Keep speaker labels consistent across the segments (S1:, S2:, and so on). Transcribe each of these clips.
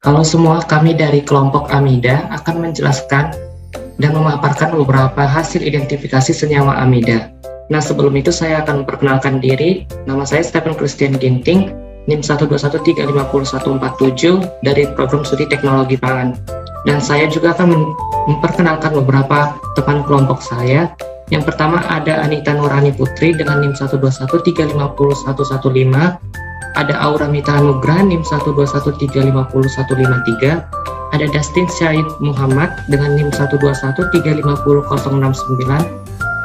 S1: Halo semua, kami dari kelompok amida akan menjelaskan dan memaparkan beberapa hasil identifikasi senyawa amida. Nah, sebelum itu saya akan memperkenalkan diri. Nama saya Stephen Christian Ginting, NIM 121350147 dari Program Studi Teknologi Pangan. Dan saya juga akan memperkenalkan beberapa teman kelompok saya. Yang pertama ada Anita Nurani Putri dengan NIM 121350115. Ada Aura Mita Anugrah NIM 121350153. Ada Dustin Syahid Muhammad dengan NIM 121350069.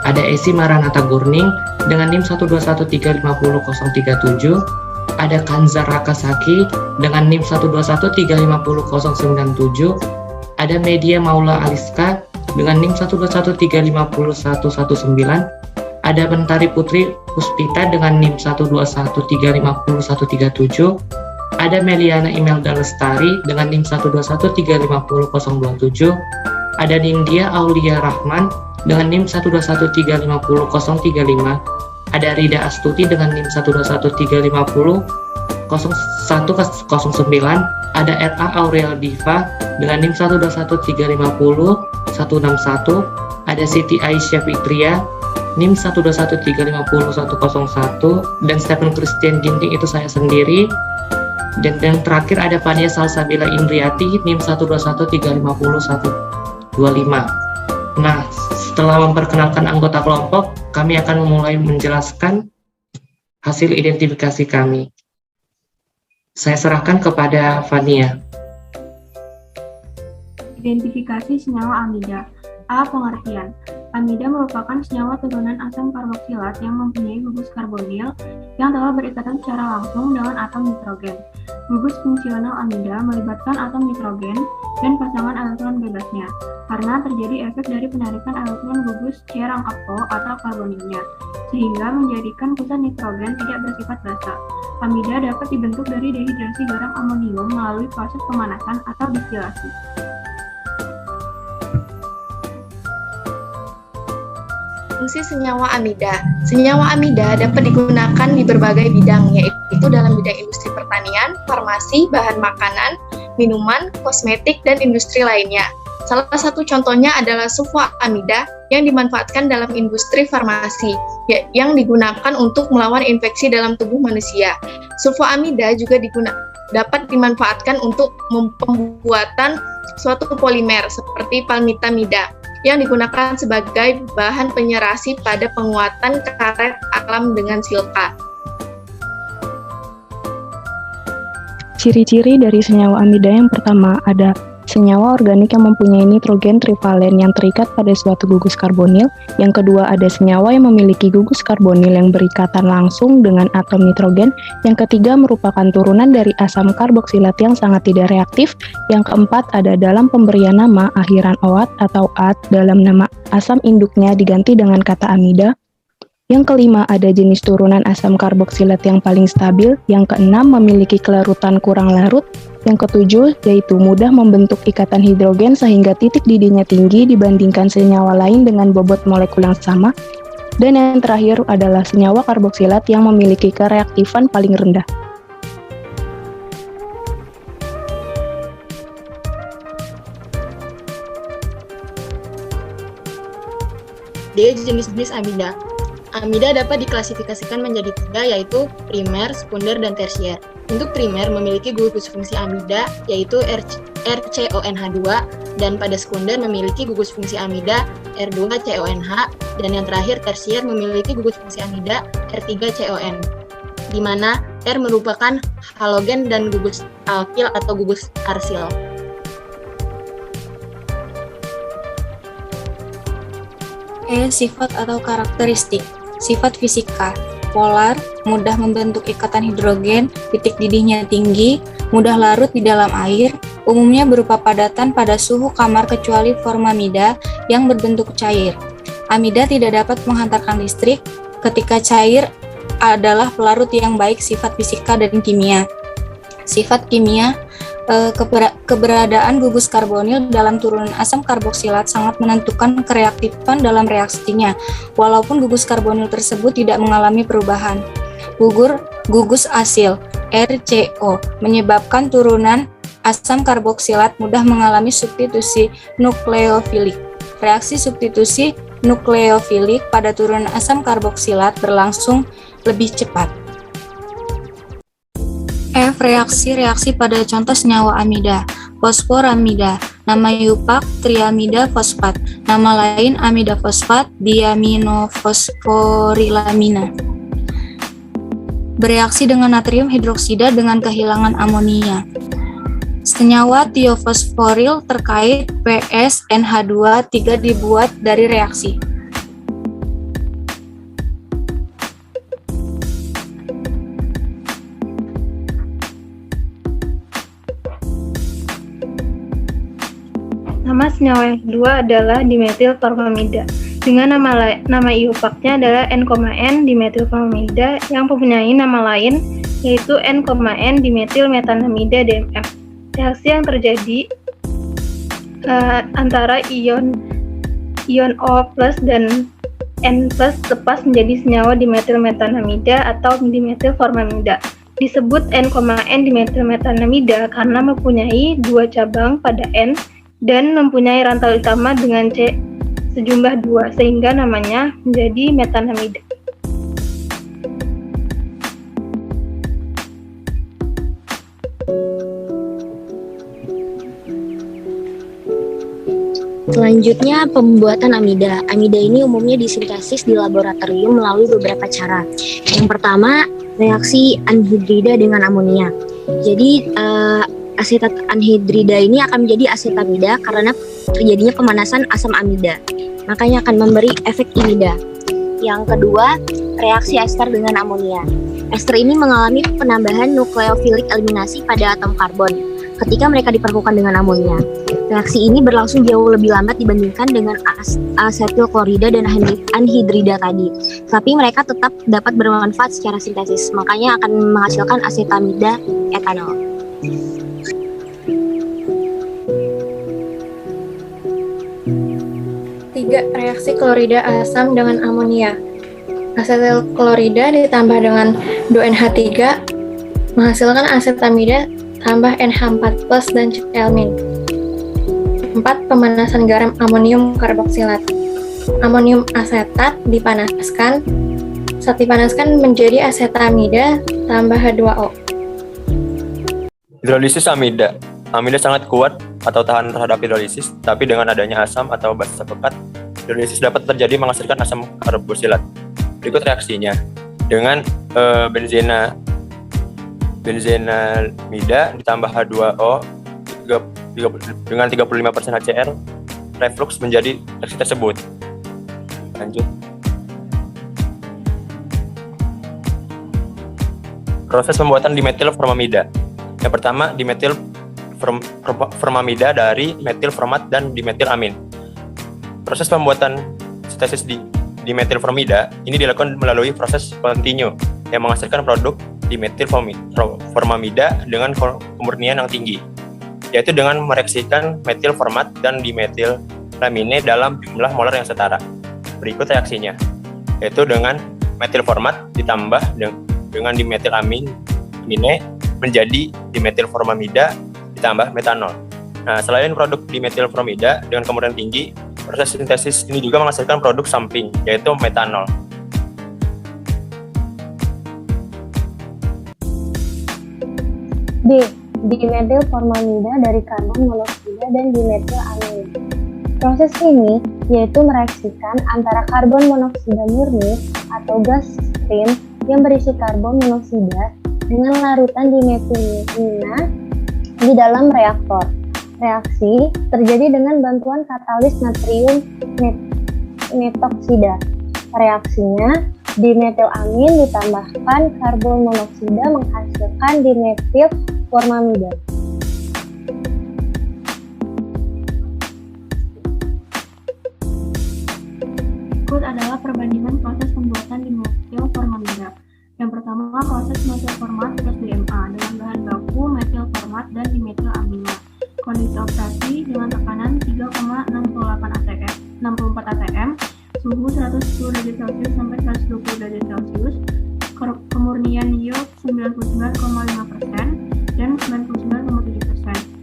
S1: Ada Esi Maranata Gurning dengan NIM 121350037. Ada Kanzar Rakasaki dengan NIM 121350097. Ada Media Maula Aliska dengan NIM 121350119. Ada Bentari Putri Puspita dengan NIM 121350137. Ada Meliana Imelda Lestari dengan NIM 121350027. Ada Nindya Aulia Rahman dengan NIM 121350035. Ada Rida Astuti dengan NIM 121300109. Ada RA Aurel Diva dengan NIM 121350161. Ada Siti Aisyah Fitria NIM 121350101. Dan Stephen Christian Ginting itu saya sendiri. Dan yang terakhir ada Fania Salsabila Indriati NIM 121350125. Nah, setelah memperkenalkan anggota kelompok, kami akan mulai menjelaskan hasil identifikasi kami. Saya serahkan kepada Fania.
S2: Identifikasi senyawa amida. A. Pengertian. Amida merupakan senyawa turunan asam karboksilat yang mempunyai gugus karbonil yang telah berikatan secara langsung dengan atom nitrogen. Gugus fungsional amida melibatkan atom nitrogen dan pasangan elektron bebasnya, karena terjadi efek dari penarikan elektron gugus C-O atau karbonilnya, sehingga menjadikan pusat nitrogen tidak bersifat basa. Amida dapat dibentuk dari dehidrasi garam amonium melalui proses pemanasan atau distilasi.
S3: Fungsi senyawa amida. Senyawa amida dapat digunakan di berbagai bidang, yaitu dalam bidang industri pertanian, farmasi, bahan makanan, minuman, kosmetik, dan industri lainnya. Salah satu contohnya adalah sulfoamida yang dimanfaatkan dalam industri farmasi, yang digunakan untuk melawan infeksi dalam tubuh manusia. Sulfoamida juga dapat dimanfaatkan untuk pembuatan suatu polimer seperti palmitamida, yang digunakan sebagai bahan penyerasi pada penguatan karet alam dengan silka.
S4: Ciri-ciri dari senyawa amida yang pertama ada senyawa organik yang mempunyai nitrogen trivalen yang terikat pada suatu gugus karbonil. Yang kedua ada senyawa yang memiliki gugus karbonil yang berikatan langsung dengan atom nitrogen. Yang ketiga merupakan turunan dari asam karboksilat yang sangat tidak reaktif. Yang keempat ada dalam pemberian nama akhiran OAT atau AT dalam nama asam induknya diganti dengan kata amida. Yang kelima ada jenis turunan asam karboksilat yang paling stabil. Yang keenam memiliki kelarutan kurang larut. Yang ketujuh yaitu mudah membentuk ikatan hidrogen sehingga titik didihnya tinggi dibandingkan senyawa lain dengan bobot molekul yang sama. Dan yang terakhir adalah senyawa karboksilat yang memiliki kereaktifan paling rendah.
S3: D. Jenis-jenis amida. Amida dapat diklasifikasikan menjadi tiga, yaitu primer, sekunder, dan tersier. Untuk primer memiliki gugus fungsi amida, yaitu RCONH2, dan pada sekunder memiliki gugus fungsi amida R2CONH, dan yang terakhir tersier memiliki gugus fungsi amida R3CON, di mana R merupakan halogen dan gugus alkil atau gugus arsil.
S5: Sifat atau karakteristik. Sifat fisika, polar, mudah membentuk ikatan hidrogen, titik didihnya tinggi, mudah larut di dalam air, umumnya berupa padatan pada suhu kamar kecuali formamida yang berbentuk cair. Amida tidak dapat menghantarkan listrik ketika cair adalah pelarut yang baik sifat fisika dan kimia. Sifat kimia, keberadaan gugus karbonil dalam turunan asam karboksilat sangat menentukan kereaktifan dalam reaksinya, walaupun gugus karbonil tersebut tidak mengalami perubahan. Gugus asil RCO menyebabkan turunan asam karboksilat mudah mengalami substitusi nukleofilik. Reaksi substitusi nukleofilik pada turunan asam karboksilat berlangsung lebih cepat. F. Reaksi pada contoh senyawa amida. Fosforamida, nama yupak triamida fosfat, nama lain amida fosfat diaminofosforilamina. Bereaksi dengan natrium hidroksida dengan kehilangan amonia. Senyawa tiofosforil terkait PSNH2 3 dibuat dari reaksi.
S2: Nama senyawa yang kedua adalah dimetilformamida. Dengan nama iupaknya adalah N,N dimetilformamida yang mempunyai nama lain yaitu N,N dimetilmetanamida DMF. Reaksi yang terjadi antara ion O+ dan N+ lepas menjadi senyawa dimetilmetanamida atau dimetilformamida. Disebut N,N dimetilmetanamida karena mempunyai 2 cabang pada N dan mempunyai rantai utama dengan C sejumlah 2 sehingga namanya menjadi metanamida.
S6: Selanjutnya, pembuatan amida. Amida ini umumnya disintesis di laboratorium melalui beberapa cara. Yang pertama, reaksi anhidrida dengan amonia. Jadi, asetat anhidrida ini akan menjadi asetamida karena terjadinya pemanasan asam amida. Makanya akan memberi efek imida. Yang kedua, reaksi ester dengan amonia. Ester ini mengalami penambahan nukleofilik eliminasi pada atom karbon ketika mereka diperkukan dengan amonia. Reaksi ini berlangsung jauh lebih lambat dibandingkan dengan asetil klorida dan anhidrida tadi. Tapi mereka tetap dapat bermanfaat secara sintesis, makanya akan menghasilkan asetamida etanol.
S3: Reaksi klorida asam dengan amonia. Asetil klorida ditambah dengan 2NH3 menghasilkan asetamida tambah NH4+ dan Cl-. 4. Pemanasan garam amonium karboksilat. Amonium asetat dipanaskan. Saat dipanaskan menjadi asetamida tambah H2O.
S7: Hidrolisis amida. Amida sangat kuat atau tahan terhadap hidrolisis, tapi dengan adanya asam atau basa pekat, hidrolisis dapat terjadi menghasilkan asam karboksilat. Berikut reaksinya. Dengan benzenamida ditambah H2O dengan 35% HCl, reflux menjadi reaksi tersebut. Lanjut. Proses pembuatan dimetilformamida. Yang pertama, dimetilformamida dari metilformat dan dimetilamin. Proses pembuatan sintesis dimetilformida ini dilakukan melalui proses kontinu yang menghasilkan produk dimetilformamida dengan kemurnian yang tinggi, yaitu dengan mereaksikan metilformat dan dimetilamine dalam jumlah molar yang setara. Berikut reaksinya, yaitu dengan metilformat ditambah dengan dimetilamine menjadi dimetilformamida ditambah metanol. Nah, selain produk dimetilformamida dengan kemurnian tinggi, proses sintesis ini juga menghasilkan produk samping, yaitu metanol.
S6: D. Dimetilformamida dari karbon monoksida dan dimetilamin. Proses ini yaitu mereaksikan antara karbon monoksida murni atau gas stream yang berisi karbon monoksida dengan larutan dimetilamina di dalam reaktor. Reaksi terjadi dengan bantuan katalis natrium metoksida. Reaksinya, dimetilamin ditambahkan karbon monoksida menghasilkan dimetilformamida.
S2: Berikut adalah perbandingan proses pembuatan dimetilformamida. Yang pertama, proses metilformat plus DMA dengan bahan baku metilformat dan dimetilamina. Kondisi operasi dengan tekanan 3,64 atm, suhu 110 derajat Celcius sampai 120 derajat Celcius, kemurnian ion 99,5% dan 99,7%.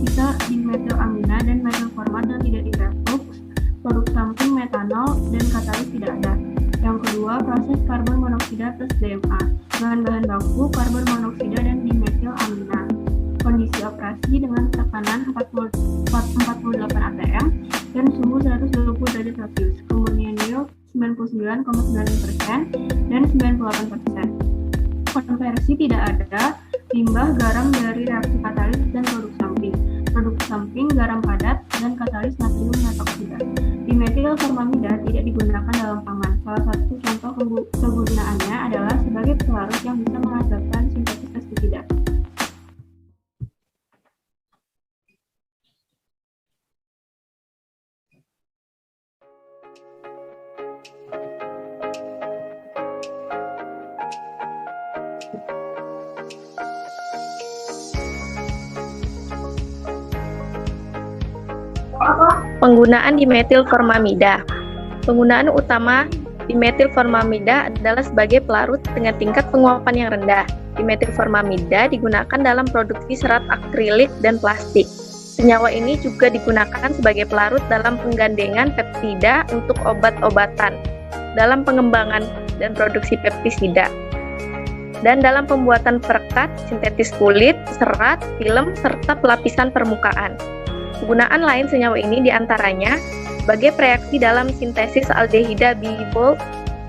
S2: sisa dimetilamina dan metilformat dan tidak direflux, produk samping metanol dan katalis tidak ada. Yang kedua, proses karbon monoksida plus DMA, bahan-bahan baku karbon monoksida dan dimetilamina. Kondisi operasi dengan tekanan 48 atm dan suhu 120 derajat Celcius. Kemurnian yield 99,9% dan 98%. Konversi tidak ada. Limbah garam dari reaksi katalis dan produk samping. Produk samping garam padat dan katalis natrium metoksida. Dimetilformamida tidak digunakan dalam pangan. Salah satu contoh kegunaannya adalah sebagai pelarut yang bisa menghasilkan sintesis pestisida.
S3: Penggunaan dimetilformamida. Penggunaan utama dimetilformamida adalah sebagai pelarut dengan tingkat penguapan yang rendah. Dimetilformamida digunakan dalam produksi serat akrilik dan plastik. Senyawa ini juga digunakan sebagai pelarut dalam penggandengan peptida untuk obat-obatan, dalam pengembangan dan produksi pestisida, dan dalam pembuatan perekat, sintetis kulit, serat, film, serta pelapisan permukaan. Penggunaan lain senyawa ini diantaranya sebagai reaksi dalam sintesis aldehida bibold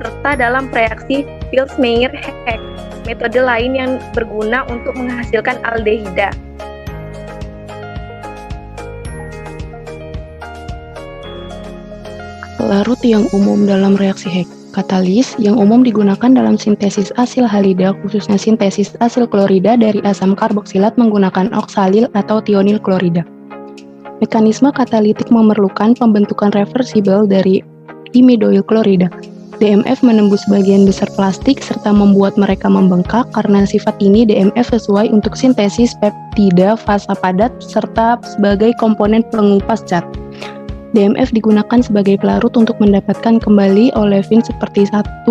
S3: serta dalam reaksi Pils-Meyer-Heck, metode lain yang berguna untuk menghasilkan aldehida.
S4: Pelarut yang umum dalam reaksi Heck. Katalis yang umum digunakan dalam sintesis asil halida, khususnya sintesis asil klorida dari asam karboksilat menggunakan oksalil atau tionil klorida. Mekanisme katalitik memerlukan pembentukan reversibel dari imidoil klorida. DMF menembus bagian besar plastik serta membuat mereka membengkak. Karena sifat ini, DMF sesuai untuk sintesis peptida fasa padat serta sebagai komponen pengupas cat. DMF digunakan sebagai pelarut untuk mendapatkan kembali olefin seperti 1,3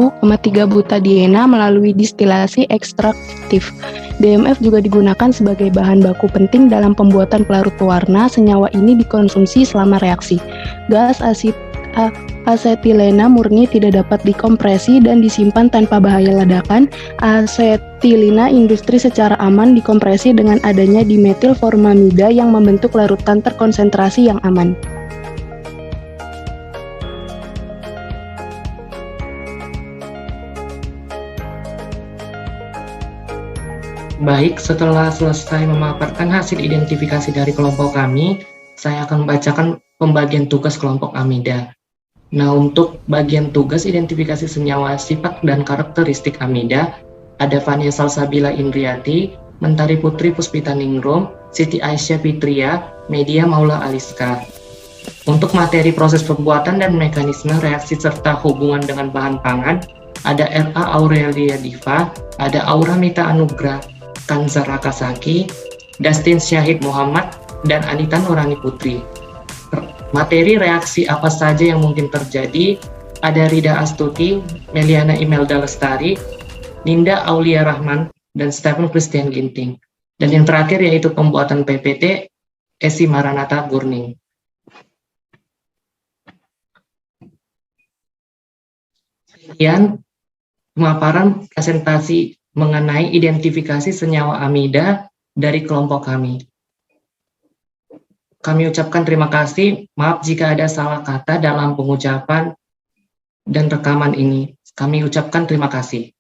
S4: butadiena melalui distilasi ekstraktif. DMF juga digunakan sebagai bahan baku penting dalam pembuatan pelarut pewarna. Senyawa ini dikonsumsi selama reaksi. Gas asetilena murni tidak dapat dikompresi dan disimpan tanpa bahaya ledakan. Asetilena industri secara aman dikompresi dengan adanya dimetilformamida yang membentuk larutan terkonsentrasi yang aman.
S1: Baik, setelah selesai memaparkan hasil identifikasi dari kelompok kami, saya akan membacakan pembagian tugas kelompok amida. Nah, untuk bagian tugas identifikasi senyawa, sifat, dan karakteristik amida, ada Fania Salsabila Indriati, Mentari Putri Puspita Ningrum, Siti Aisyah Fitria, Media Maula Aliska. Untuk materi proses pembuatan dan mekanisme reaksi serta hubungan dengan bahan pangan, ada R.A. Aurelia Diva, ada Aura Mita Anugrah, Kanzar Rakasaki, Dustin Syahid Muhammad, dan Anita Nurani Putri. Materi reaksi apa saja yang mungkin terjadi, ada Rida Astuti, Meliana Imelda Lestari, Ninda Aulia Rahman, dan Stephen Christian Ginting. Dan yang terakhir yaitu pembuatan PPT, Esi Maranatha Gurning. Sekian pemaparan presentasi mengenai identifikasi senyawa amida dari kelompok kami. Kami ucapkan terima kasih, maaf jika ada salah kata dalam pengucapan dan rekaman ini. Kami ucapkan terima kasih.